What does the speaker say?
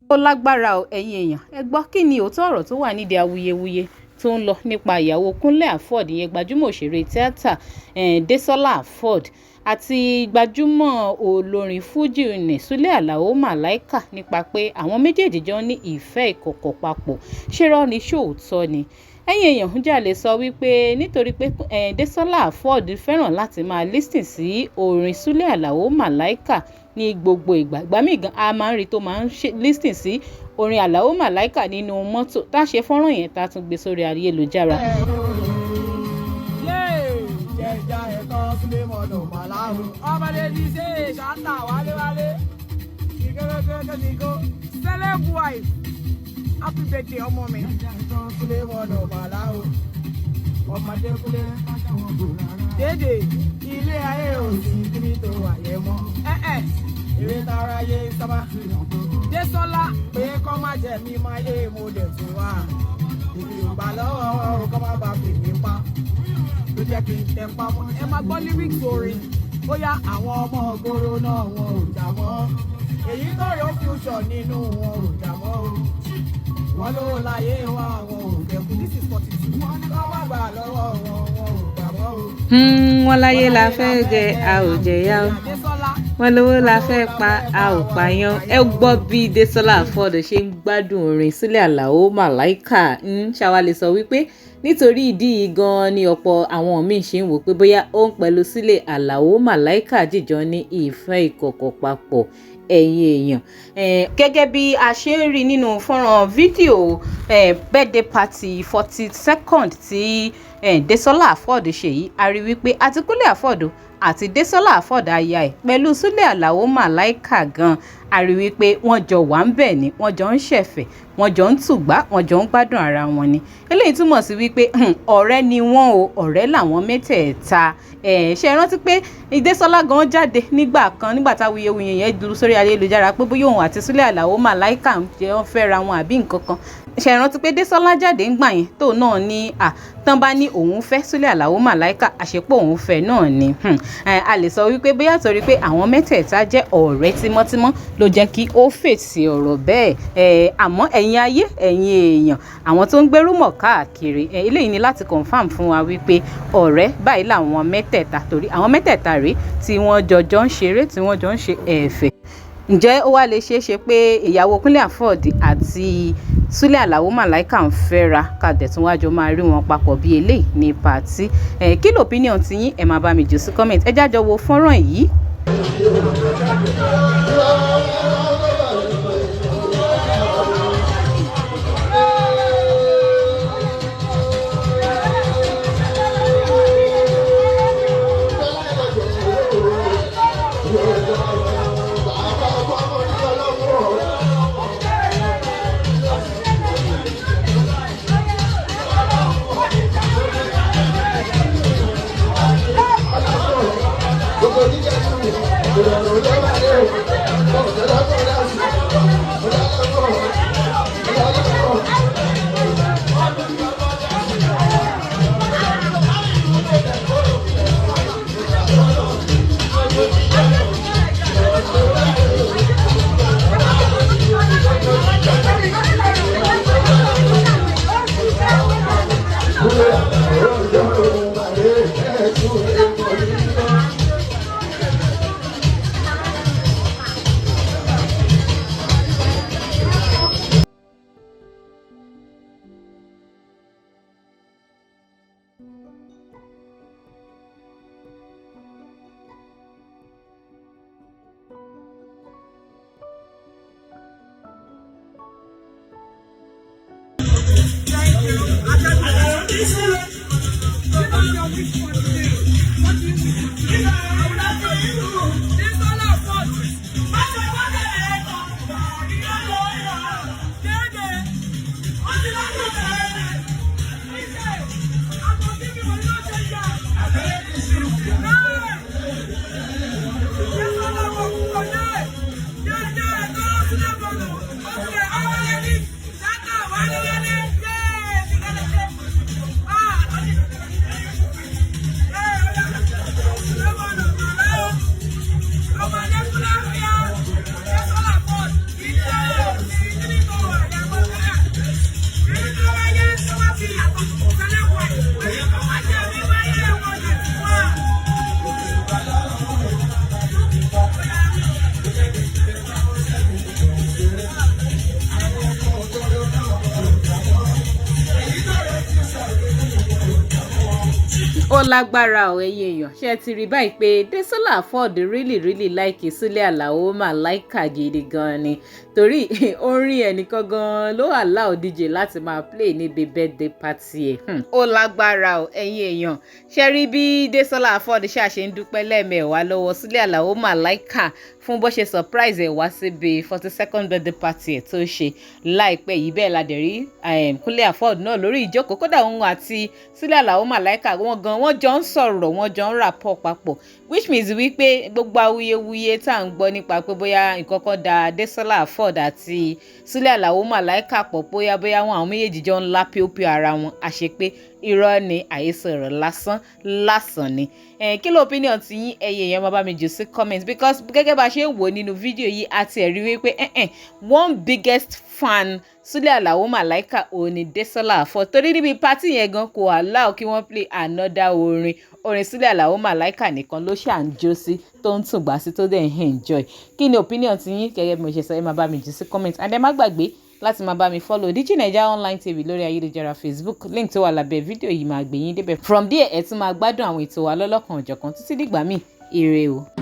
Ó lágbára o ẹ̀yin èèyàn, ẹ gbọ́ kí ni òótọ́ ọ̀rọ̀ tó wà nídìí awuyewuye tó ń lọ nípa ìyàwó Kunle Afod, ìyẹn gbajúmọ̀ òṣèré tíátà Desola Afod àti gbajúmọ̀ olórin fújì ní Sule Alao Malaika nípa pé àwọn méjèèjì jọ ní ìfẹ́ ìkọ̀kọ̀ papọ̀. Ṣé irọ́ ni ṣóòótọ́ ni? Ẹ̀yin èèyàn ń jà lè sọ wípé nítorí pé Desola Afod fẹ́ràn láti máa listen sí orin Sule Alao Malaika ní gbogbo ìgbà míì gan a máa ń rí tó máa ń listen sí orin Alao Malaika nínú mọ́tò. Tá a ṣe fọ́nrán yẹn tá a tún gbé sórí ayélujára. Happy birthday, ọmọ mi. Dédé ilé ayé òsì kíbi tó wà yẹ mọ́. Èrè tara yé sábà. Desola pé kọ́ má jẹ́ mi máa yé mo dẹ̀ tún wá. Ìbí ìgbà lọ́wọ́ kọ́ má bàa fi mí pa. Ló jẹ́ kí n tẹ̀ pa mọ́. Ẹ máa gbọ́ lyrics orin. Bóyá àwọn ọmọ ògbóró náà wọn ò jà mọ́. Èyí tó yọ future nínú wọn ò jà mọ́ o. Wọ́n ló láyé wa àwọn òkèkùn. This is 42. Kọ́ má gbà lọ́wọ́ wọn ò gbà mọ́ o. Wọ́n láyé la fẹ́ jẹ a ò jẹ̀yà o. Wọ́n lówó la fẹ́ pa a ò pààyàn. Ẹ gbọ́ bí Desola Afod ṣe ń gbádùn orin Sule Alao Malaika. Ṣàwa lè sọ wípé nítorí ìdí yìí gan-an ni ọ̀pọ̀ àwọn míì ṣe ń wò pé bóyá òun pẹ̀lú Sule Alao Malaika jìjọ ní ìfẹ́ ìkọ̀kọ̀ papọ̀. Ẹ̀yin èèyàn, gẹ́gẹ́ bí a ṣe ń rí nínú fọ́nrán fídíò birthday party 42nd tí Desola Afod ṣe yìí, a rí wípé àti Kunle Afod àti Desola Afod aya ẹ̀ pẹ̀lú Sule Alao Malaika gan, a rí wípé wọ́n jọ wà ń bẹ̀ ni, wọ́n jọ ń ṣẹ̀fẹ̀, wọ́n jọ ń tùgbá, wọ́n jọ ń gbádùn ara wọn ni. Eléyìí túmọ̀ sí wípé ọ̀rẹ́ ni wọ́n o, ọ̀rẹ́ làwọn mẹ́tẹ̀ẹ̀ta. Ṣe rántí pé Desola gan jáde nígbà kan nígbà táwọn awuyewuye yẹn dúró sórí ayélujára pé bóyá òun àti Sule Alao Malaika ń jẹ́ wọ́n fẹ́ra wọn àbí nǹkan kan. Ṣe rántí pé Desola jáde ńgbà yẹn tó náà ní tán bá ní òun fẹ́ Sule Alao Malaika àṣepọ̀ òun fẹ́ náà ni. A lè sọ wípé bóyá torí pé àwọn mẹ́tẹ̀ẹ̀ta jẹ́ ọ̀rẹ́ tímọ́tímọ́ ló jẹ́ kí ó fèsì ọ̀rọ̀ bẹ́ẹ̀. Àmọ́ ẹ̀yin ayé ẹ̀yin èèyàn, àwọn tó ń gbérúmọ̀ káàkiri eléyìí ni láti confam fún wa wípé ọ̀rẹ́ báyìí làwọn mẹ́tẹ̀ẹ̀ta, torí àwọn mẹ́tẹ̀ẹ̀ta rèé tí wọ́n jọjọ́ ń ṣeré, tí wọ́n jọ ń ṣe ẹ̀fẹ̀. Ǹjẹ́ ó wá lè ṣeé ṣe pé ìyàwó Kunle Afod àti Sule Alao Malaika ń fẹ́ra ká dẹ̀ tún wájọ máa rí wọn papọ̀ bí eléyìí ní pàtí? Kí ló opinion ti yín? Ẹ máa bá mi jù sí comment. Ẹ jájọ wo fọ́nrán yìí. ó lágbára ọ̀ ẹ̀yin èèyàn ṣe ti rí báyìí pé Desola Afod really like Sule Alao Malaika gidi gan ni torí orin ẹnìkan gan ló allow DJ láti máa play níbi birthday party ẹ̀. Ó lágbára ọ̀ ẹ̀yin èèyàn ṣe rí bí Desola Afod ṣàṣe ń dúpẹ́ lẹ́ẹ̀mẹwàá lọ́wọ́ Sule Alao Malaika fún bó ṣe surprise ẹ̀ wá síbi 42nd birthday party ẹ̀ tó ṣe láìpẹ́ yìí bẹ́ẹ̀ la dẹ̀ rí Kunle Afod náà lórí ìjókòó kódà òun àti Sule Alao Malaika wọ́n jọ ń sọ̀rọ̀ wọ́n jọ ń rapport papọ̀ which means wípé gbogbo awuyewuye tá à ń gbọ́ nípa pé bóyá nǹkan kan da Desola Afod àti Sule Alao Malaika pọ̀ bóyá wọn àwọn méjèèjì jọ ń lá píópíó ara wọn àṣepé irọ́ ni àhesọ ọ̀rọ̀ lásán ni. Kí ló opinion ti yín ẹ̀yin èèyàn máa bá mi jù sí comment because gẹ́gẹ́ bá ṣe ń wò nínú fídíò yìí àti ẹ̀rí wípé one biggest fan Sule Alao Malaika òun ni Desola Afod torí níbi pátì yẹn gan kò allow kí wọ́n play another orin Sule Alao Malaika nìkan ló ṣà ń jó sí tó ń tùngbà sí tó dẹ̀ ń enjoy. Kí ni opinion ti yín gẹ́gẹ́ bí mo ṣe sọ ẹ máa bá mi jù sí comment and ẹ má gbàgbé láti máa bá mi follow Digi Naija online tv lórí ayélujára Facebook link tó wà lábẹ́ fídíò yìí máa gbé yín débẹ̀ from there ẹ tún máa gbádùn àwọn ètò wa lọ́lọ́kan òjọ̀kan títí dìgbà míì ire o.